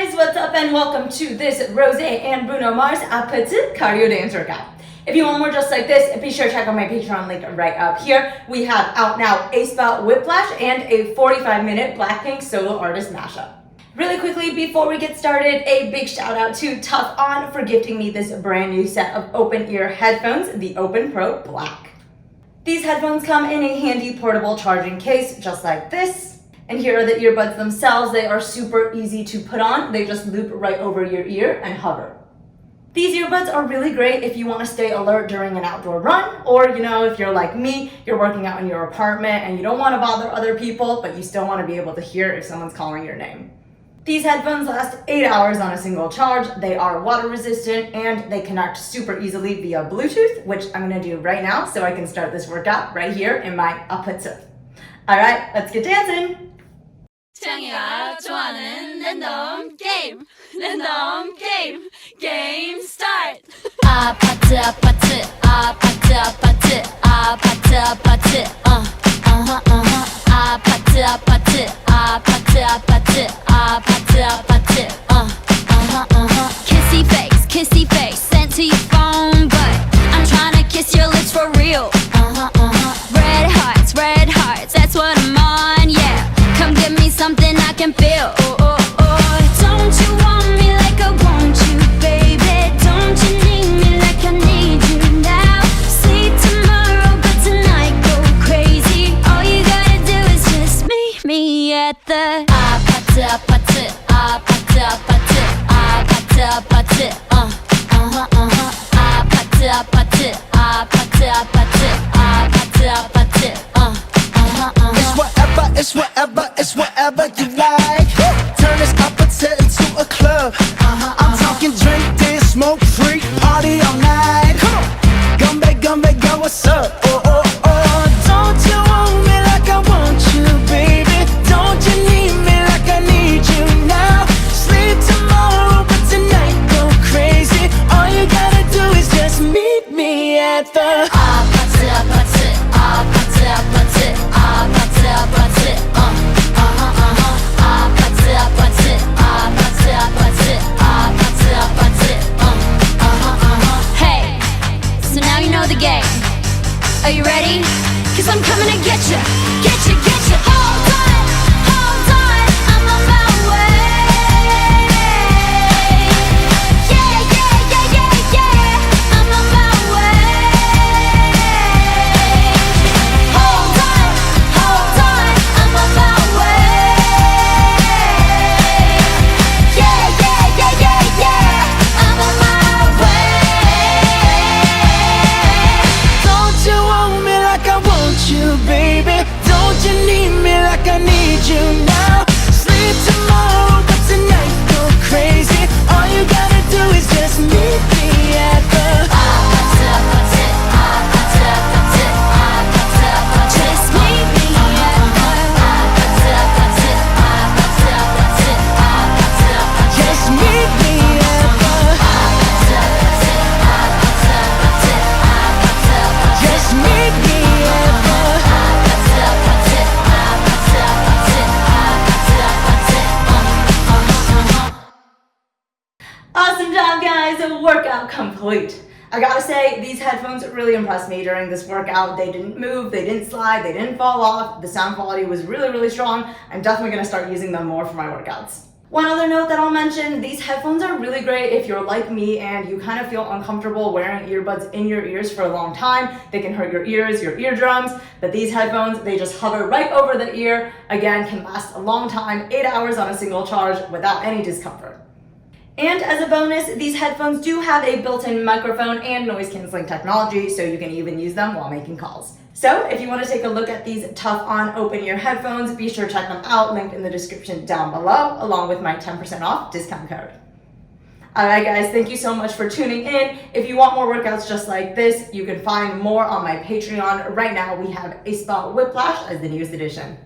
guys, what's up and welcome to this ROSÉ and Bruno Mars APT cardio dance workout. If you want more just like this, be sure to check out my Patreon link right up here. We have out now a spell whiplash and a 45-minute Blackpink solo artist mashup. Really quickly, before we get started, a big shout out to Tough On for gifting me this brand new set of open ear headphones, the OpenPro Black. These headphones come in a handy portable charging case just like this. And here are the earbuds themselves. They are super easy to put on. They just loop right over your ear and hover. These earbuds are really great if you want to stay alert during an outdoor run, or if you're like me, you're working out in your apartment and you don't want to bother other people, but you still want to be able to hear if someone's calling your name. These headphones last 8 hours on a single charge. They are water resistant and they connect super easily via Bluetooth, which I'm going to do right now so I can start this workout right here in my APT. Alright, let's get dancing! 태양이가 좋아하는 랜덤 게임 게임 스타트. 아파트 아파트 아파트 아파트 아파트 아파트 아파트 아파트 아파트 아파트 아파트 아파트 kissy face sent to your phone, but I'm trying to kiss your lips for real. Red hearts, that's what I'm on, yeah. Come give me something I can feel. Don't you want me like I want you, baby? Don't you need me like I need you now? Sleep tomorrow, but tonight go crazy. All you gotta do is just meet me at the 아파트 아파트 아파트 아파트 아파트 아파트 아파트 아파트 아파트 아파트 아파트 It's whatever you like. Turn this APT into a club. I'm talking drink, dance, smoke, freak, party all night. Come back, girl, what's up? Don't you want me like I want you, baby? Don't you need me like I need you now? Sleep tomorrow, but tonight go crazy. All you gotta do is just meet me at the 아파트 아파트 아파트 아파트 아파트 아파트 Hey, so now you know the game. Are you ready? 'Cause I'm coming to get you. Hold on, I'm on my way. Yeah, I'm on my way. Hold on, I'm on my way. Yeah, I'm on my way. Don't you want me like I want you, baby? Don't you need me like I need you now? Sleep tomorrow, but tonight go crazy. All you gotta do is just meet me at the Just meet me at Just meet me at Just meet me Awesome job, guys! Workout complete. I gotta say, these headphones really impressed me during this workout. They didn't move, they didn't slide, they didn't fall off. The sound quality was really strong. I'm definitely gonna start using them more for my workouts. One other note that I'll mention, these headphones are really great if you're like me and you kind of feel uncomfortable wearing earbuds in your ears for a long time. They can hurt your ears, your eardrums, but these headphones, they just hover right over the ear. Again, can last a long time, 8 hours on a single charge without any discomfort. And as a bonus, these headphones do have a built-in microphone and noise canceling technology, so you can even use them while making calls. So if you want to take a look at these Tough On open ear headphones, be sure to check them out, linked in the description down below, along with my 10% off discount code. Alright guys, thank you so much for tuning in. If you want more workouts just like this, you can find more on my Patreon. Right now we have a spell whiplash as the newest addition.